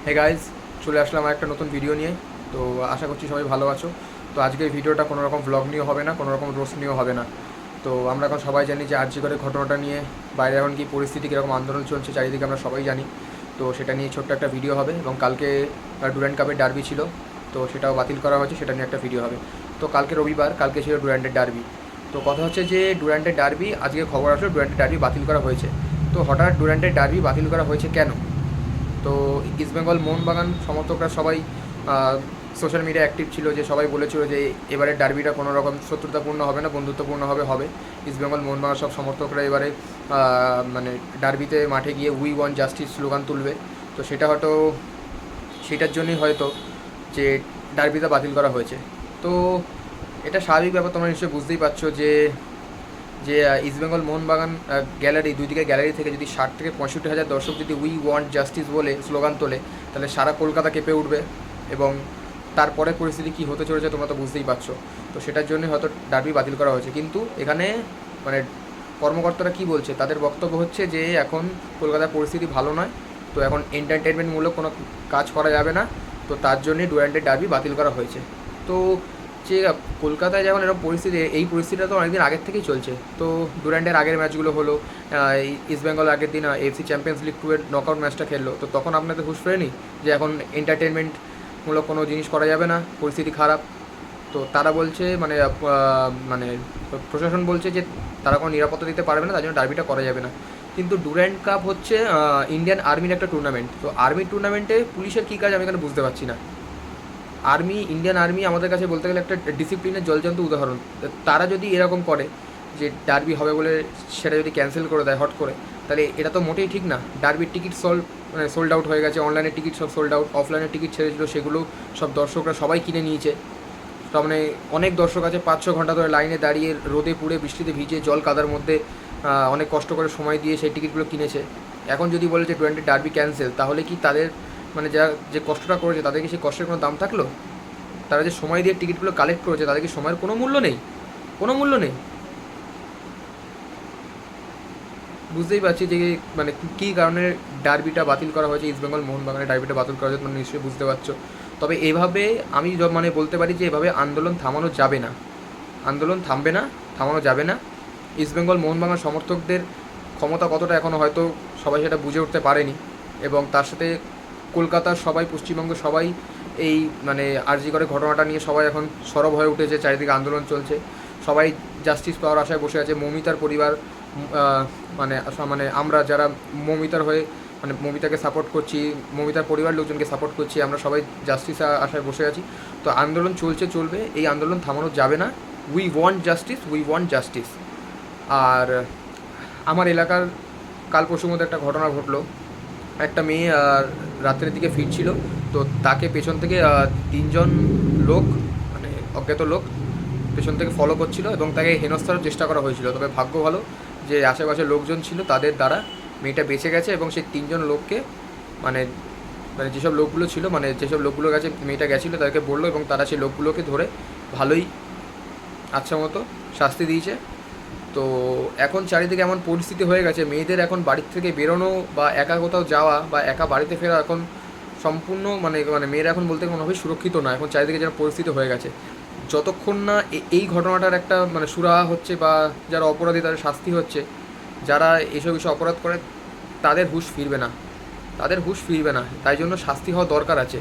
Hey guys, চলে আসলাম একটা নতুন ভিডিও নিয়ে। তো আশা করছি সবাই ভালো আছো। তো আজকের ভিডিওটা কোনো রকম ব্লগ নিয়েও হবে না, কোনো রকম রোস্ট নিয়েও হবে না। তো আমরা এখন সবাই জানি যে আরজি করে ঘটনাটা নিয়ে বাইরে এখন কি পরিস্থিতি, কীরকম আন্দোলন চলছে চারিদিকে আমরা সবাই জানি। তো সেটা নিয়ে ছোট্ট একটা ভিডিও হবে, এবং কালকে ডুরান্ড কাপের ডার্বি ছিল, তো সেটাও বাতিল করা হয়েছে, সেটা নিয়ে একটা ভিডিও হবে। তো কালকে রবিবার, কালকে ছিল ডুরান্ডের ডার্বি। তো কথা হচ্ছে যে ডুরান্ডের ডার্বি, আজকে খবর আসলো ডুরান্ডের ডার্বি বাতিল করা হয়েছে। তো হঠাৎ ডুরান্ডের ডার্বি বাতিল করা হয়েছে কেন? তো ইস্টবেঙ্গল মোহনবাগান সমর্থকরা সবাই সোশ্যাল মিডিয়া অ্যাক্টিভ ছিল, যে সবাই বলেছিল যে এবারে ডার্বিটা কোনো রকম শত্রুতাপূর্ণ হবে না, বন্ধুত্বপূর্ণ হবে। ইস্টবেঙ্গল মোহনবাগান সব সমর্থকরা এবারে মানে ডার্বিতে মাঠে গিয়ে উই ওয়ান্ট জাস্টিস স্লোগান তুলবে। তো সেটা হয়তো সেটার জন্যই হয়তো যে ডার্বিটা বাতিল করা হয়েছে। তো এটা স্বাভাবিক ব্যাপার, তোমরা নিশ্চয়ই বুঝতেই পারছো যে যে ইস্টবেঙ্গল মোহনবাগান গ্যালারি, দুই দিকে গ্যালারি থেকে যদি 60 থেকে 65 হাজার দর্শক যদি উই ওয়ান্ট জাস্টিস বলে স্লোগান তোলে, তাহলে সারা কলকাতা কেঁপে উঠবে। এবং তারপরে পরিস্থিতি কী হতে চলেছে তোমরা তো বুঝতেই পারছো। তো সেটার জন্যই হয়তো ডার্বি বাতিল করা হয়েছে। কিন্তু এখানে মানে কর্মকর্তারা কী বলছে, তাদের বক্তব্য হচ্ছে যে এখন কলকাতার পরিস্থিতি ভালো নয়, তো এখন এন্টারটেনমেন্টমূলক কোনো কাজ করা যাবে না, তো তার জন্যই ডুরান্ডের ডার্বি বাতিল করা হয়েছে। তো যে কলকাতায় যখন এরকম পরিস্থিতি, এই পরিস্থিতিটা তো অনেকদিন আগের থেকেই চলছে। তো ডুরান্ডের আগের ম্যাচগুলো হলো, ইস্টবেঙ্গল আগের দিন এফসি চ্যাম্পিয়ন্স লিগ 2 এর নকআউট ম্যাচটা খেললো, তো তখন আপনাদের হুঁশ ফেরেনি যে এখন এন্টারটেনমেন্টমূলক কোনো জিনিস করা যাবে না, পরিস্থিতি খারাপ। তো তারা বলছে মানে প্রশাসন বলছে যে তারা কোনো নিরাপত্তা দিতে পারবে না, তার জন্য ডার্বিটা করা যাবে না। কিন্তু ডুরান্ড কাপ হচ্ছে ইন্ডিয়ান আর্মির একটা টুর্নামেন্ট। তো আর্মির টুর্নামেন্টে পুলিশের কী কাজ আমি এখানে বুঝতে পারছি না। ইন্ডিয়ান আর্মি আমাদের কাছে বলতে গেলে একটা ডিসিপ্লিনের জলজান্ত উদাহরণ। তারা যদি এরকম করে যে ডার্বি হবে বলে সেটা যদি ক্যান্সেল করে দেয় হট করে, তাহলে এটা তো মোটেই ঠিক না। ডার্বির টিকিট সোল্ড আউট হয়ে গেছে, অনলাইনের টিকিট সব সোল্ড আউট, অফলাইনের টিকিট ছেড়েছিল সেগুলো সব দর্শকরা সবাই কিনে নিয়েছে। তার মানে অনেক দর্শক আছে 5-6 ঘন্টা ধরে লাইনে দাঁড়িয়ে রোদে পুড়ে বৃষ্টিতে ভিজে জল কাদার মধ্যে অনেক কষ্ট করে সময় দিয়ে সেই টিকিটগুলো কিনেছে। এখন যদি বলে যে ডার্বি ক্যান্সেল, তাহলে কি তাদের মানে যারা যে কষ্টটা করেছে তাদের কি সেই কষ্টের কোনো দাম থাকলো? তারা যে সময় দিয়ে টিকিটগুলো কালেক্ট করেছে, তাদের কি সময়ের কোনো মূল্য নেই? কোনো মূল্য নেই। বুঝতেই পারছি যে মানে কী কারণে ডার্বিটা বাতিল করা হয়েছে, ইস্টবেঙ্গল মোহনবাগানের ডার্বিটা বাতিল করা হয়েছে, তোমরা নিশ্চয়ই বুঝতে পারছো। তবে এভাবে আমি মানে বলতে পারি যে এভাবে আন্দোলন থামানো যাবে না, আন্দোলন থামবে না, থামানো যাবে না। ইস্টবেঙ্গল মোহনবাগান সমর্থকদের ক্ষমতা কতটা এখনও হয়তো সবাই সেটা বুঝে উঠতে পারেনি, এবং তার সাথে কলকাতার সবাই, পশ্চিমবঙ্গের সবাই এই মানে আরজি করে ঘটনাটা নিয়ে সবাই এখন সরব হয়ে উঠেছে, চারিদিকে আন্দোলন চলছে, সবাই জাস্টিস পাওয়ার আশায় বসে আছে। মৌমিতার পরিবার মানে মানে আমরা যারা মৌমিতার হয়ে মানে মৌমিতাকে সাপোর্ট করছি, মৌমিতার পরিবার লোকজনকে সাপোর্ট করছি, আমরা সবাই জাস্টিস আশায় বসে আছি। তো আন্দোলন চলবে, এই আন্দোলন থামানো যাবে না। We want justice, we want justice. আর আমার এলাকার কাল পরশুর মধ্যে একটা ঘটনা ঘটলো। একটা মেয়ে রাত্রের দিকে ফিরছিল, তো তাকে পেছন থেকে 3জন লোক, মানে অজ্ঞাত লোক পেছন থেকে ফলো করছিল এবং তাকে হেনস্থার চেষ্টা করা হয়েছিল। তবে ভাগ্য ভালো যে আশেপাশে লোকজন ছিল, তাদের দ্বারা মেয়েটা বেঁচে গেছে, এবং সেই 3জন লোককে মানে মানে যেসব লোকগুলো ছিল, মানে যেসব লোকগুলোর কাছে মেয়েটা গেছিলো তাদেরকে বললো, এবং তারা সেই লোকগুলোকে ধরে ভালোই আচ্ছা মতো শাস্তি দিয়েছে। তো এখন চারিদিকে এমন পরিস্থিতি হয়ে গেছে, মেয়েদের এখন বাড়ির থেকে বেরোনো বা একা কোথাও যাওয়া বা একা বাড়িতে ফেরা এখন সম্পূর্ণ মানে মানে মেয়েরা এখন বলতে কোনোভাবে সুরক্ষিত না। এখন চারিদিকে যেন পরিস্থিতি হয়ে গেছে, যতক্ষণ না এই ঘটনাটার একটা মানে সুরাহা হচ্ছে বা যারা অপরাধী তাদের শাস্তি হচ্ছে, যারা এসব বিষয়ে অপরাধ করে তাদের হুঁশ ফিরবে না, তাদের হুঁশ ফিরবে না। তাই জন্য শাস্তি হওয়া দরকার আছে।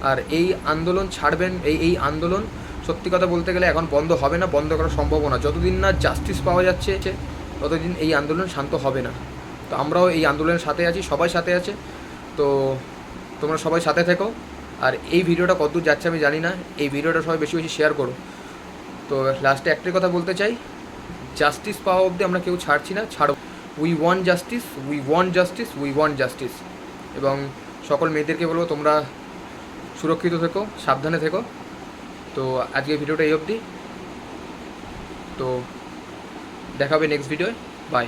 আর এই আন্দোলন ছাড়বেন, এই আন্দোলন সত্যি কথা বলতে গেলে এখন বন্ধ হবে না, বন্ধ করা সম্ভব না। যতদিন না জাস্টিস পাওয়া যাচ্ছে ততদিন এই আন্দোলন শান্ত হবে না। তো আমরাও এই আন্দোলনের সাথে আছি, সবাই সাথে আছে। তো তোমরা সবাই সাথে থেকো। আর এই ভিডিওটা কতদূর যাচ্ছে আমি জানি না, এই ভিডিওটা সবাই বেশি বেশি শেয়ার করো। তো লাস্টে একটাই কথা বলতে চাই, জাস্টিস পাওয়া অবধি আমরা কেউ ছাড়ছি না, ছাড়ো। We want justice, we want justice, we want justice. এবং সকল মেয়েদেরকে বলবো তোমরা সুরক্ষিত থেকো, সাবধানে থেকো। তো আজকের ভিডিওটা এই অবধি। তো দেখা হবে নেক্সট ভিডিওয়। বাই।